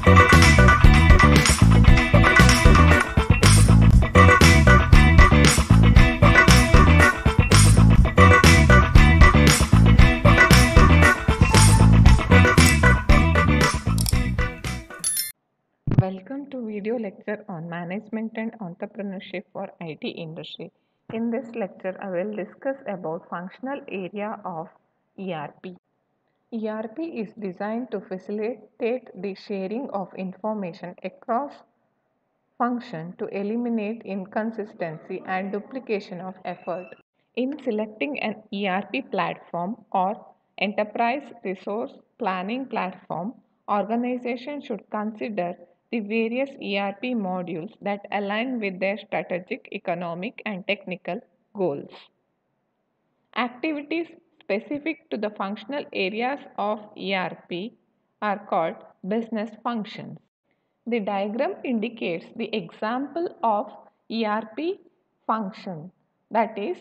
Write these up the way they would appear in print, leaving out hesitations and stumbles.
Welcome to video lecture on management and entrepreneurship for IT industry. In this lecture, I will discuss about functional area of ERP. ERP is designed to facilitate the sharing of information across function to eliminate inconsistency and duplication of effort. In selecting an ERP platform or enterprise resource planning platform, organizations should consider the various ERP modules that align with their strategic, economic, and technical goals. Activities specific to the functional areas of ERP are called business functions. The diagram indicates the example of ERP function, that is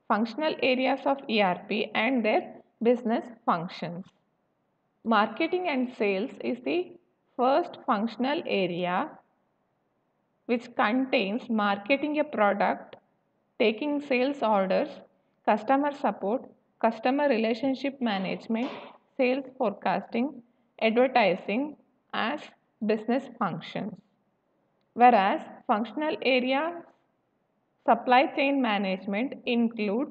functional areas of ERP and their business functions. Marketing and sales is the first functional area which contains marketing a product, taking sales orders, customer support, customer relationship management, sales forecasting, advertising as business functions. Whereas functional area supply chain management include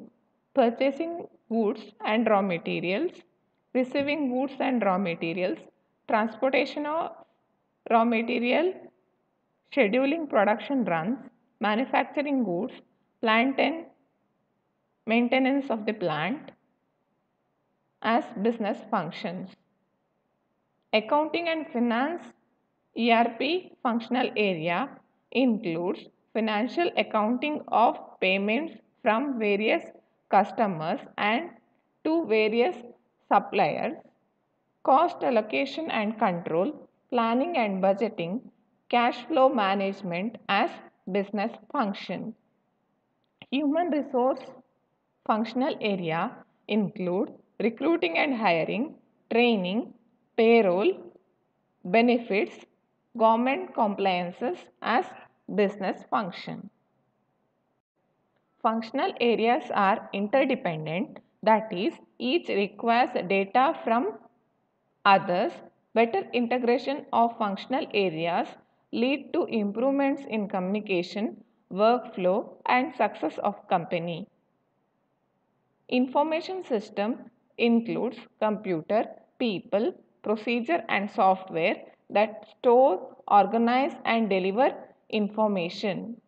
purchasing goods and raw materials, receiving goods and raw materials, transportation of raw material, scheduling production runs, manufacturing goods, plant and maintenance of the plant as business functions. Accounting and finance ERP functional area includes financial accounting of payments from various customers and to various suppliers, cost allocation and control, planning and budgeting, cash flow management as business function. Human resource functional area include recruiting and hiring, training, payroll, benefits, government compliances as business function. Functional areas are interdependent, that is, each requires data from others. Better integration of functional areas lead to improvements in communication, workflow, and success of company. Information system includes computer, people, procedure, and software that store, organize, and deliver information.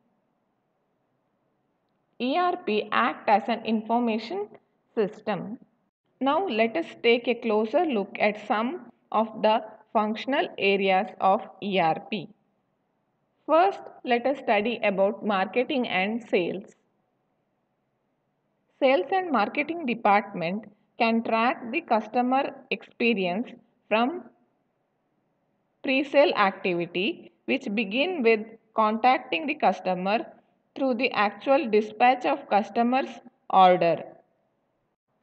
ERP acts as an information system. Now let us take a closer look at some of the functional areas of ERP. First, let us study about marketing and sales. Sales and marketing department can track the customer experience from pre-sale activity, which begin with contacting the customer through the actual dispatch of customer's order.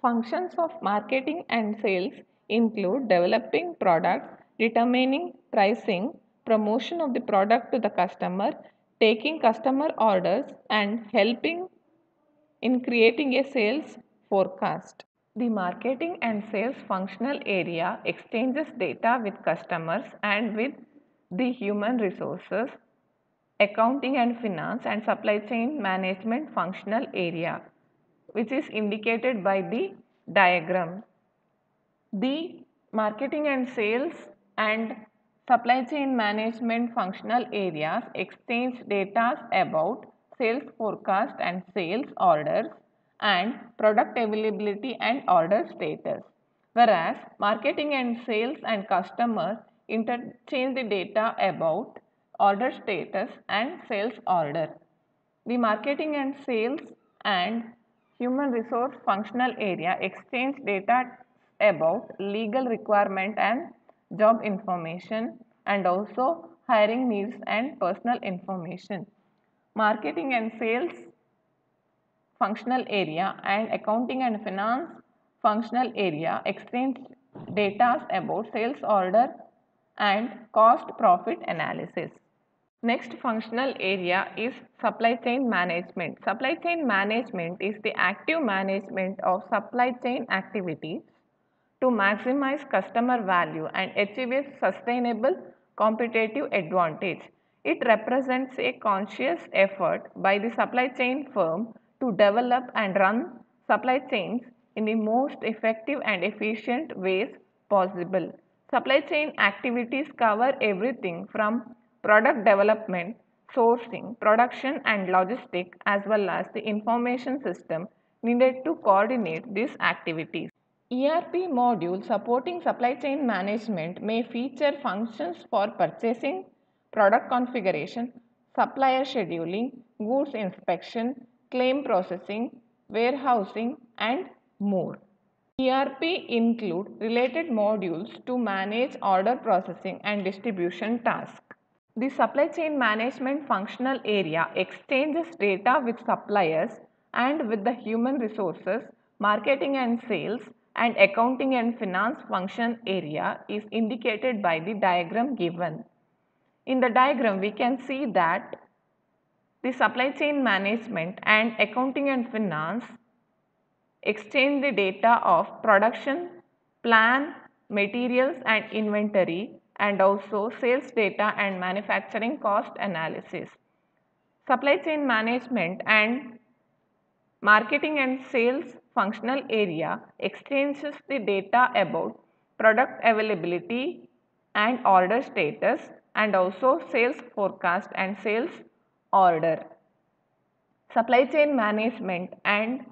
Functions of marketing and sales include developing products, determining pricing, promotion of the product to the customer, taking customer orders, and helping in creating a sales forecast. The marketing and sales functional area exchanges data with customers and with the human resources, accounting and finance, and supply chain management functional area, which is indicated by the diagram. The marketing and sales and supply chain management functional areas exchange data about sales forecast and sales orders and product availability and order status. Whereas marketing and sales and customers interchange the data about order status and sales order. The marketing and sales and human resource functional area exchange data about legal requirement and job information and also hiring needs and personal information. Marketing and sales functional area and accounting and finance functional area exchange data about sales order and cost profit analysis. Next functional area is supply chain management. Supply chain management is the active management of supply chain activities to maximize customer value and achieve a sustainable competitive advantage. It represents a conscious effort by the supply chain firm to develop and run supply chains in the most effective and efficient ways possible. Supply chain activities cover everything from product development, sourcing, production and logistics, as well as the information system needed to coordinate these activities. ERP module supporting supply chain management may feature functions for purchasing, product configuration, supplier scheduling, goods inspection, claim processing, warehousing, and more. ERP include related modules to manage order processing and distribution tasks. The supply chain management functional area exchanges data with suppliers and with the human resources, marketing and sales, and accounting and finance function area is indicated by the diagram given. In the diagram, we can see that the supply chain management and accounting and finance exchange the data of production, plan, materials and inventory, and also sales data and manufacturing cost analysis. Supply chain management and marketing and sales functional area exchanges the data about product availability and order status and also sales forecast and sales order. Supply chain management and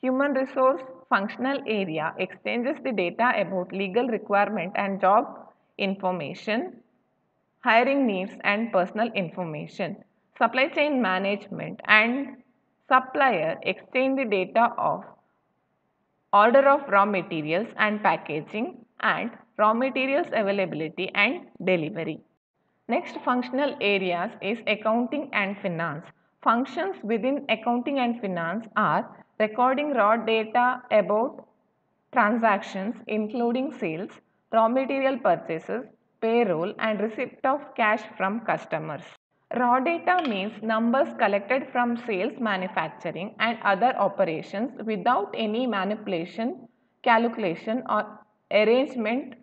human resource functional area exchanges the data about legal requirement and job information, hiring needs and personal information. Supply chain management and supplier exchange the data of order of raw materials and packaging and raw materials availability and delivery. Next functional areas is accounting and finance. Functions within accounting and finance are recording raw data about transactions including sales, raw material purchases, payroll and receipt of cash from customers. Raw data means numbers collected from sales, manufacturing and other operations without any manipulation, calculation or arrangement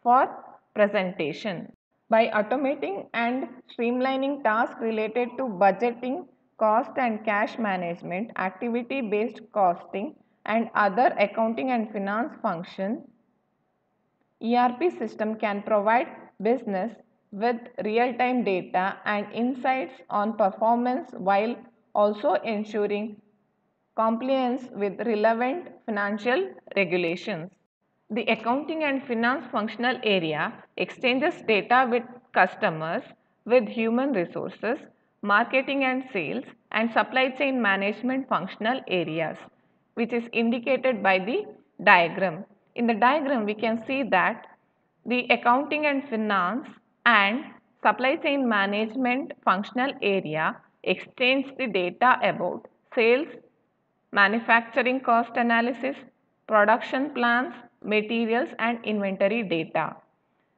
for presentation. By automating and streamlining tasks related to budgeting, cost and cash management, activity-based costing and other accounting and finance functions, ERP system can provide business with real-time data and insights on performance while also ensuring compliance with relevant financial regulations. The accounting and finance functional area exchanges data with customers, with human resources, marketing and sales, and supply chain management functional areas, which is indicated by the diagram. In the diagram, we can see that the accounting and finance and supply chain management functional area exchange the data about sales, manufacturing cost analysis, production plans, materials and inventory data.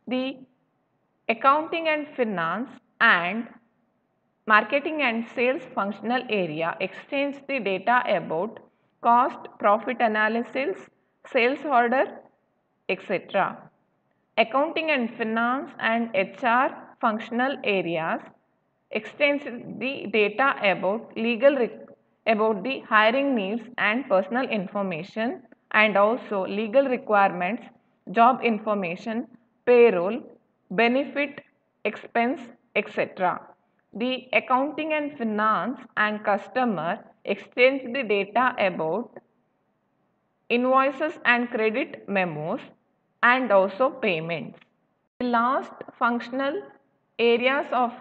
The accounting and finance and marketing and sales functional area exchange the data about cost, profit analysis, sales order, etc. Accounting and finance and HR functional areas exchange the data about about the hiring needs and personal information and also legal requirements, job information, payroll, benefit, expense, etc. The accounting and finance and customer exchange the data about invoices and credit memos and also payments. The last functional areas of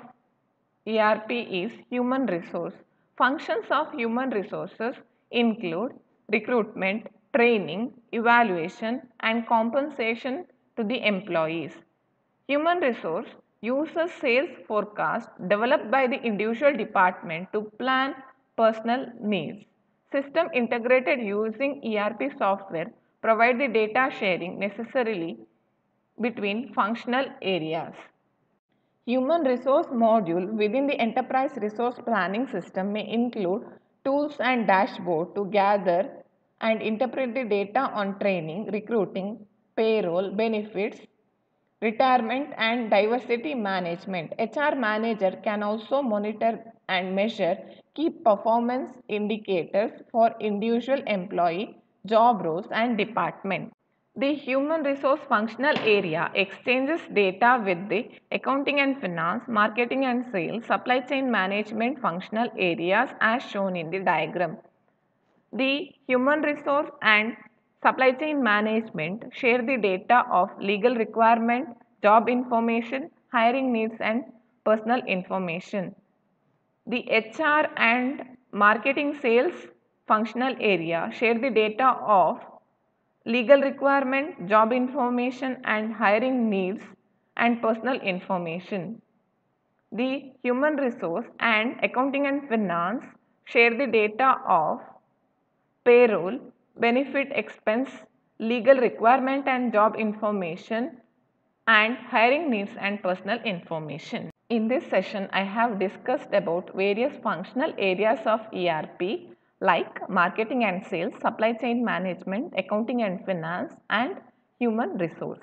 ERP is human resource. Functions of human resources include recruitment, training, evaluation and compensation to the employees. Human resource uses sales forecast developed by the individual department to plan personal needs. System integrated using ERP software provide the data sharing necessarily between functional areas. Human resource module within the enterprise resource planning system may include tools and dashboard to gather and interpret the data on training, recruiting, payroll, benefits, retirement and diversity management. HR manager can also monitor and measure key performance indicators for individual employee, job roles and department. The human resource functional area exchanges data with the accounting and finance, marketing and sales, supply chain management functional areas as shown in the diagram. The human resource and supply chain management share the data of legal requirement, job information, hiring needs and personal information. The HR and marketing sales functional area share the data of legal requirement, job information and hiring needs and personal information. The human resource and accounting and finance share the data of payroll, benefit expense, legal requirement and job information and hiring needs and personal information. In this session, I have discussed about various functional areas of ERP like marketing and sales, supply chain management, accounting and finance and human resource.